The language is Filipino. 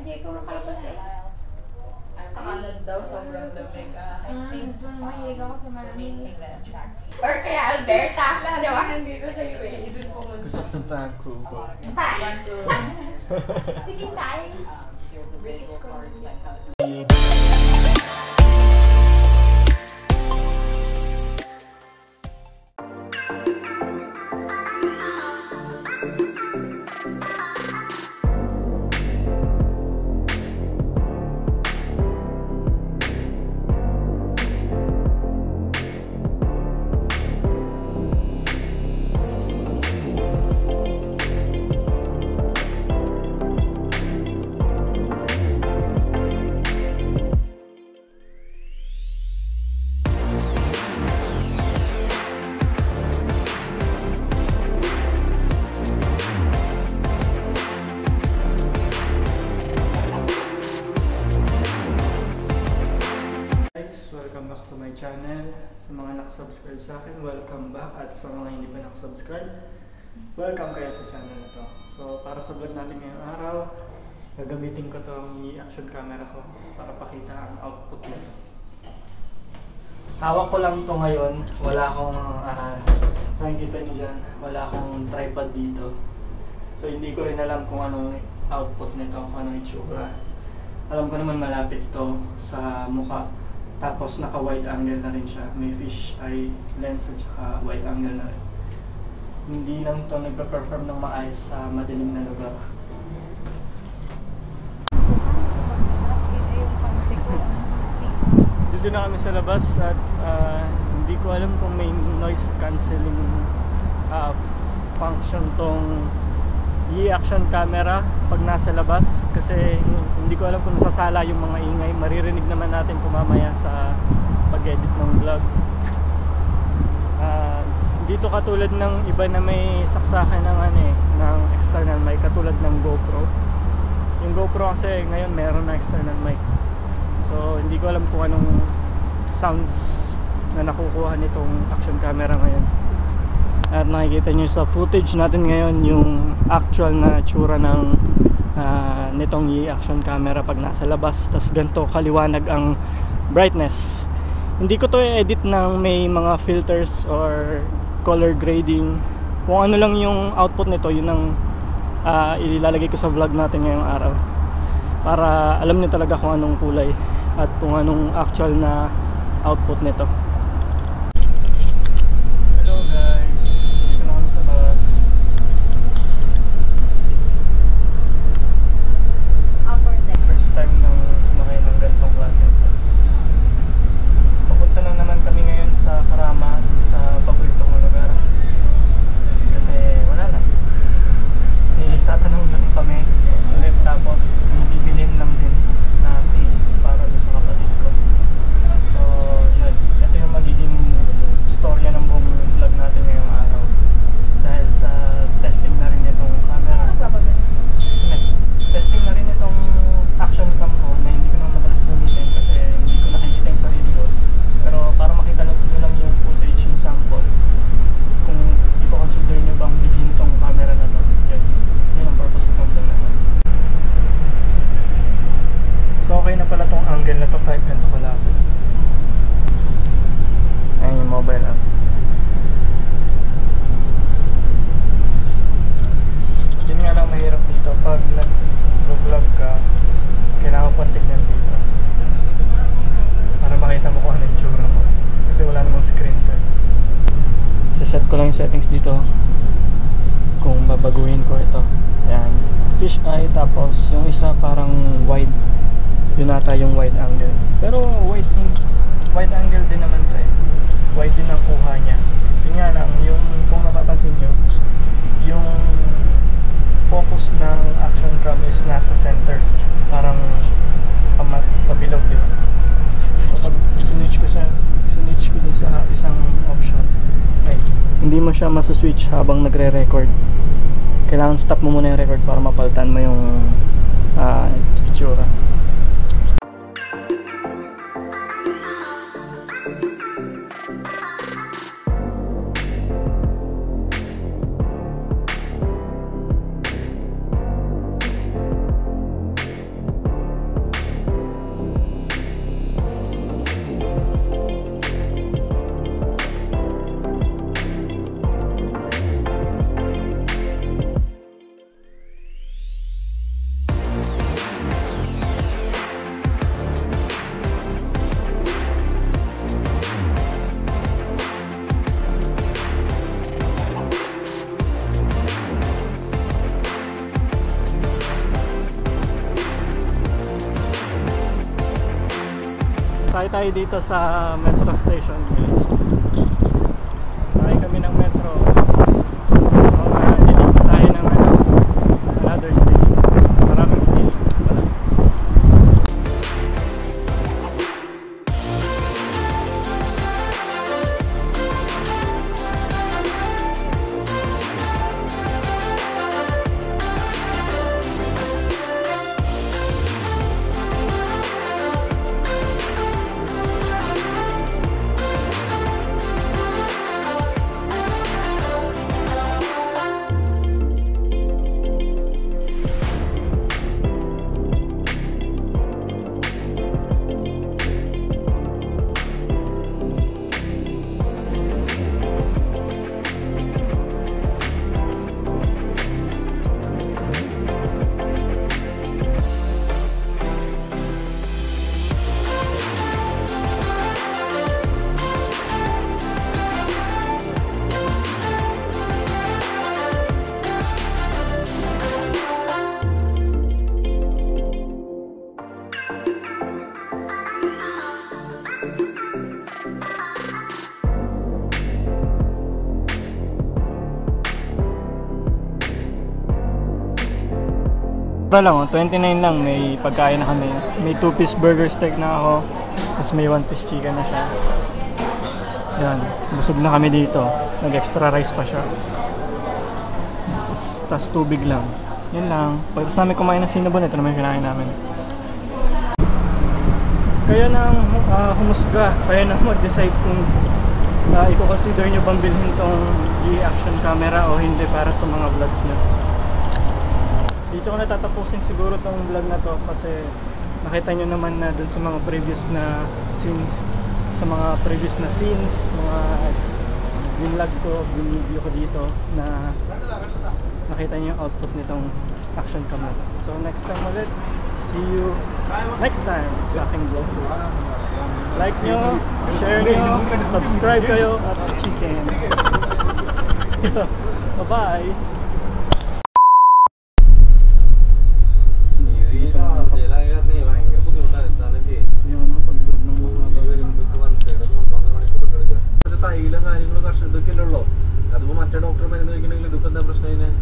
Hindi ko makalabas eh. Sa kanan daw, sobrang lamig. I think mahilig ako sa malamig. making that attracts me. Or kaya Alberta. Di ba nandito sa UAE, dun pumunta. Gusto ko sa fan crew ko. Sige tayo. There's a British card like that. Welcome back to my channel. Sa mga nakasubscribe sa akin, welcome back. At sa mga hindi pa nakasubscribe, welcome kayo sa channel na to. So, para sa vlog natin ngayong araw, gagamitin ko tong i-action camera ko para pakita ang output nito. Hawak ko lang to ngayon. Wala akong, nakikita nyo dyan, wala akong tripod dito. So, hindi ko rin alam kung anong output nito, kung anong itsura. Alam ko naman malapit ito sa mukha. Tapos naka-wide angle na rin siya. May fish eye lens at saka wide angle na rin. Hindi lang ito nagpa-perform ng maayos sa madilim na lugar. Dito na kami sa labas at hindi ko alam kung may noise cancelling function tong i-action camera pag nasa labas, kasi hindi ko alam kung nasasala yung mga ingay. Maririnig naman natin kung mamaya sa pag-edit ng vlog. Dito katulad ng iba na may saksakan ng ng external mic, katulad ng GoPro. Yung GoPro kasi ngayon meron na external mic. So hindi ko alam kung anong sounds na nakukuha nitong action camera ngayon. At nakikita nyo sa footage natin ngayon yung actual na tsura ng nitong i-action camera pag nasa labas. Tas ganito kaliwanag ang brightness. Hindi ko to i-edit ng may mga filters or color grading. Kung ano lang yung output nito, yun ang ilalagay ko sa vlog natin ngayong araw, para alam nyo talaga kung anong kulay at kung anong actual na output nito. Okay na pala tong angle na to kahit ganito kalapit. Ayun yung mobile app. Yun nga lang mahirap dito. Pag nag-vlog ka, kailangan pang tignan dito para makita mo kung ano yung tsura mo. Kasi wala namang screen to. Isa-set ko lang yung settings dito kung babaguhin ko ito. Ayan. Fish eye, tapos yung isa parang wide. Yun ata yung wide angle. Pero wide angle din naman to eh. Wide din ang kuha niya. Yun nga lang, yung kung napapansin nyo, yung focus ng action cam is nasa center. Parang pabilog din. So pag sinitch ko dun sa isang option, ay hindi mo siya masuswitch habang nagre-record. Kailangan stop mo muna yung record para mapalitan mo yung itsura. Sakay tayo dito sa metro station, guys. Sakay kami ng metro. Linig pa tayo ng another station. Maraming station pala. Mura lang, 29 lang, may pagkain na kami. May 2-piece burger steak na ako, tapos may 1-piece chicken na siya. Yan, busog na kami dito. Nag-extra rice pa siya. Tapos tubig lang. Yan lang. Pagkatapos namin kumain ng sinabon, ito naman yung kinain namin. Kaya nang humusga, kaya nang mag-decide kung i-consider nyo bang bilhin tong i-action camera o hindi para sa mga vlogs nyo. Dito ko natatapusin siguro tong vlog na to kasi nakita nyo naman na dun sa mga previous na scenes, mga vlog ko, video ko dito na nakita nyo yung output nitong action camera. So next time ulit, see you next time sa aking vlog. Like nyo, share nyo, subscribe kayo at chicken. Bye-bye! തൈലം കാര്യങ്ങളും കർഷകർക്കൊക്കെ ഉള്ളൂ. അതിപ്പോ മറ്റേ ഡോക്ടർ മരുന്ന് കഴിക്കണമെങ്കിൽ ഇതിപ്പോ എന്താ പ്രശ്നം?